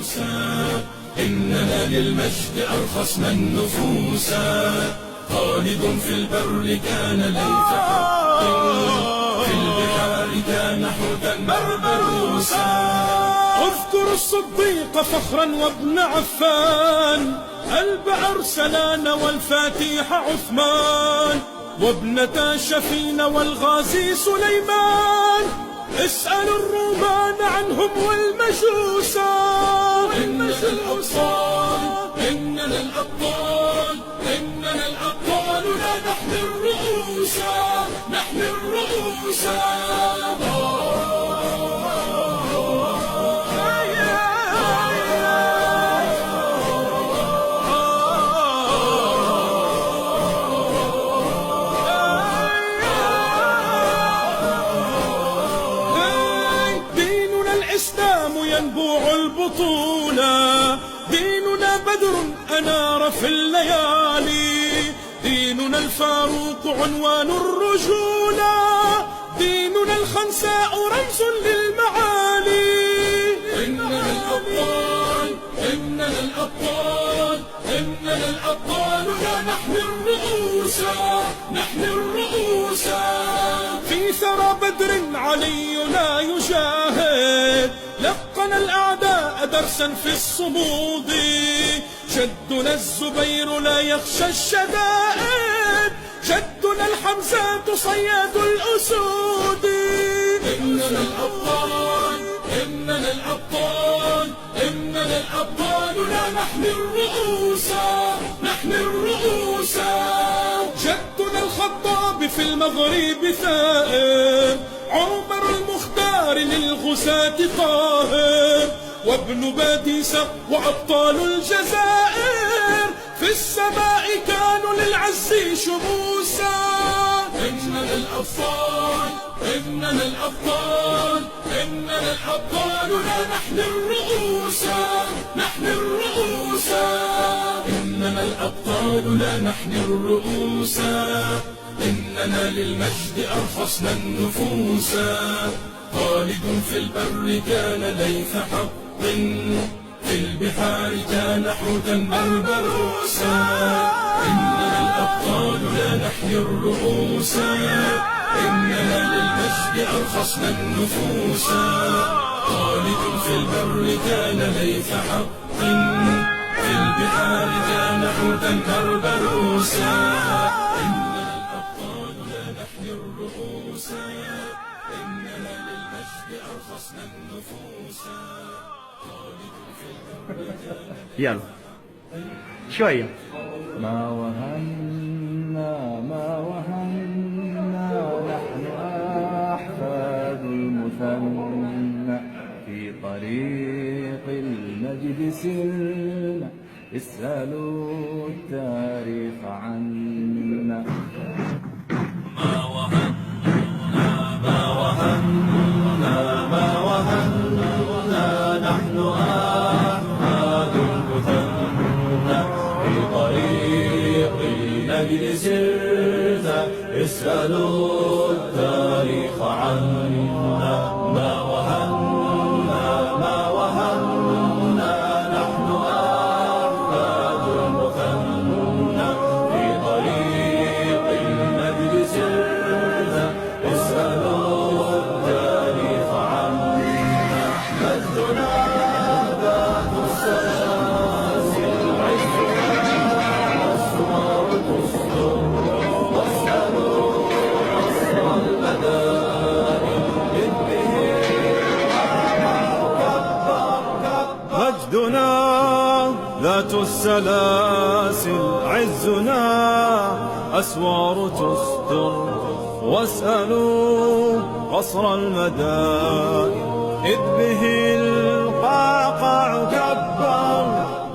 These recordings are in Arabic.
النفوسا، إننا للمجد أرخصنا النفوسا. خالد في البر كان ليث حق، في البحار كان حوتا بربروسا. اذكر الصديق فخرا وابن عفان، قلب أرسلان والفاتح عثمان، وابنتا شفين والغازي سليمان. اسألوا الرومان عنهم والمجوسا. إننا الأبطال، إننا الأبطال، إننا الأبطال، لا نحن الرؤوسا، نحن الرؤوسا. الإسلام ينبوع البطولة، ديننا بدر أنار في الليالي، ديننا الفاروق عنوان الرجولة، ديننا الخنساء رمز للمعالي. إننا الأبطال، إننا الأبطال، إننا الأبطال، لا نحن الرؤوسا، نحن الرؤوسا. في ثرى بدر علينا يجاهد، لقن الأعداء درسا في الصمود، جدنا الزبير لا يخشى الشدائد، جدنا الحمزات صياد الأسود. إننا الأبطال، إننا الأبطال، إننا الأبطال، لا نحن الرؤوسا، نحن الرؤوسا. جدنا الخطاب في المغرب ثائر، عمر المختار للغزاة طاهر، وابن باديسة وأبطال الجزائر، في السماء كانوا للعز شموسا. إننا الأبطال، إننا الأبطال، إننا الأبطال، لا نحن الرؤوسا، نحن الرؤوسا. إننا الأبطال، لا نحن الرؤوسا، إننا للمجد أرخصنا النفوسا. خالد في البر كان ليث حق، في البحار كان حوتا بربروسا. إننا الأبطال، لا نحن الرؤوسا، إننا للمجد أرخصنا النفوسا. خالد في البر كان ليث حق، في البحار كان حوتا بربروسا. إننا الأبطال، لا نحن الرؤوسا، إننا للمجد أرخصنا النفوسا. خالد في البر كان يلا شوية. ما وهنا ما وهنا، نحن أحفاد المثنى، في طريق المجد سرنا، اسألوا التاريخ عنا. ما وهنا ما وهنا ما وهنا، نحن أحفاد المثنى، في طريق المجد سرنا، اسألوا التاريخ عنا. ما وهنا ما وهنا، نحن أحفاد المثنى، في طريق المجد سرنا، اسألوا التاريخ عنا. مجدنا ذات السلاسل، عزنا أسوار تستر، واسألوا عصر المدائن، إذ به مجدنا ذات السلاسل، عزنا أسوار تستر، واسألوا قصر المدائن، إذ به القعقاع كبر.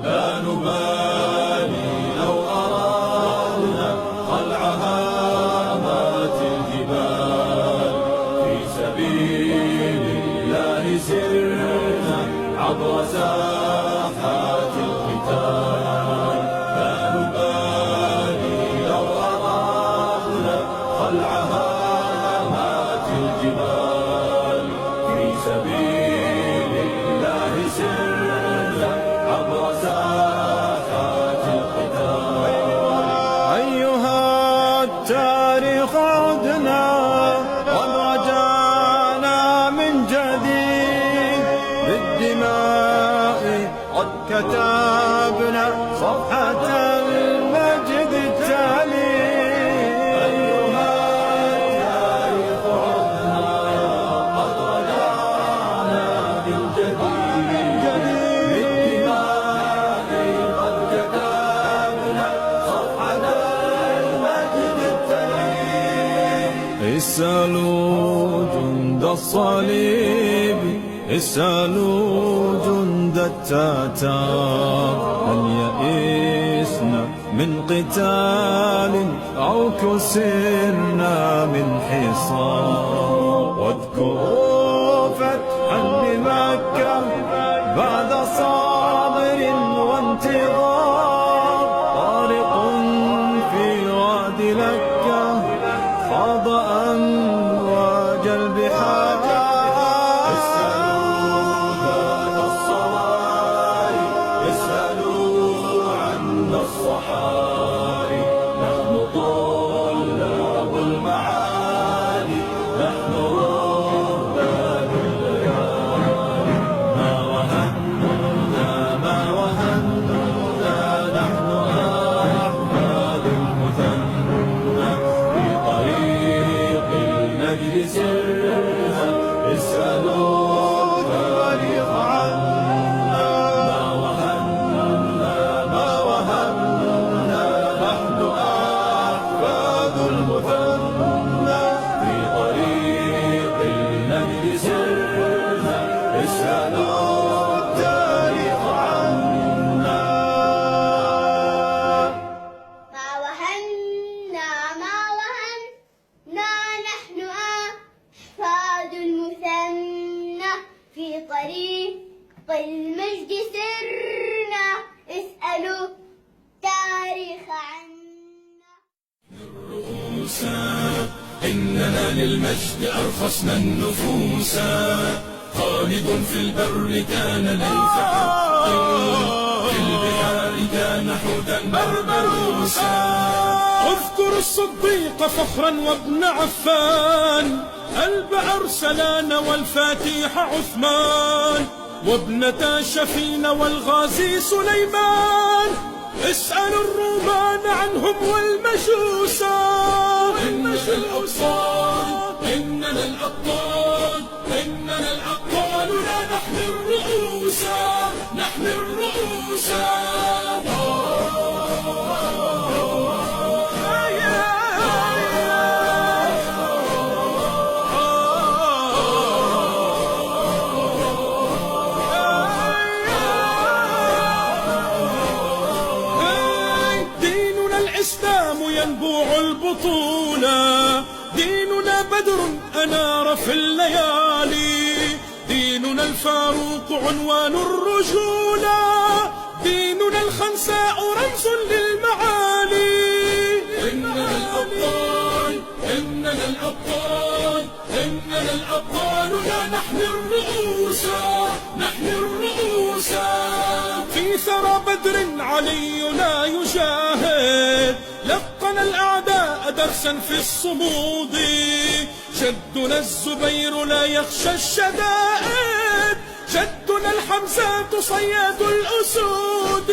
لا نبالي لو أرادنا خلع هامات الجبال، في سبيل الله سرنا عبر ساحات القتال. لا نبالي لو أرادنا خلع هامات الجبال، في سبيل الله سرنا بالدماء قد كتبنا صفحة المجد التالي. أيها التاريخ عدنا قد رجعنا بالجديد، بالدماء قد كتبنا صفحة المجد التالي. اسألوا جند الصليب، اسألوا جند التتار، هل يئسنا من قتال أو كسرنا من حصار؟ واذكروا فتحا بمكة بعد صابر وانتظار، طارق في وادي لكة خاض أمواج البحار. الصحاري نحن طلاب المعالي، نحن رهبان الليالي. ما وهنا ما وهنا، نحن أحفاد المثنى في طريق المجد سرها. اسألوا التاريخ عنا، ما وهنا ما وهنا، نحن أحفاد المثنى في طريق المجد سرنا. اسألوا التاريخ عنا. ما وهنا ما وهنا، نحن أحفاد المثنى في طريق المجد سرنا. اسألوا التاريخ عنا. رؤوسا إننا للمجد أرخصنا النفوسا، خالد في البر كان ليث حق، في البحار كان حوتا بربروسا. اذكر الصديق فخرا وابن عفان، ألبع أرسلان والفاتح عثمان، وابنتا شفين والغازي سليمان. اسألوا الرومان عنهم والمجوسا. إننا الأبطال، إننا الأبطال، إننا الأبطال، لا نحمي الرؤوسا، نحمي الرؤوسا. الإسلام ينبوع البطولة، ديننا بدر أنار في الليالي، ديننا الفاروق عنوان الرجولة، ديننا الخنساء رمز للمعالي. إننا الأبطال، إننا الأبطال، إننا الأبطال، لا نحمي الرؤوسا، نحمي الرؤوسا. في ثرى بدر علينا يجاهد، لقن الأعداء درسا في الصمود، جدنا الزبير لا يخشى الشدائد، جدنا الحمزات صياد الأسود.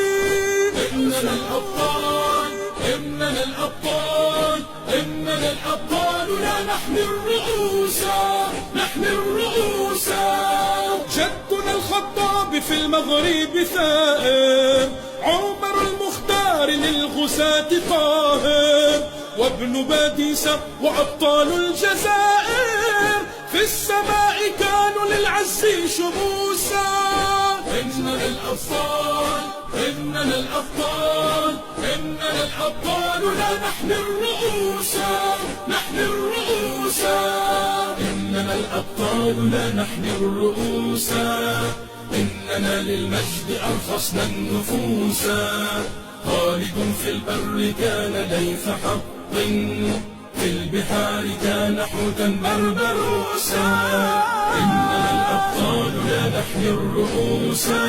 إننا الأبطال، إننا الأبطال، إننا الأبطال، لا نحمي الرؤوسا، نحمي الرؤوسا. جدنا الخطاب في المغرب ثائر، عمر المختار للغزاة طاهر، وابن باديسة وأبطال الجزائر، في السماء كانوا للعز شموسا. إننا الأبطال، إننا الأبطال، إننا الأبطال، لا نحمي الرؤوسا، نحمي الرؤوسا. إننا الأبطال، لا نحمي الرؤوسا، إننا للمجد أرخصنا النفوسا، خالد في البر كان ليث حق، في البحار كان حوتا بربروسا. إننا الأبطال، لا نحمي الرؤوسا.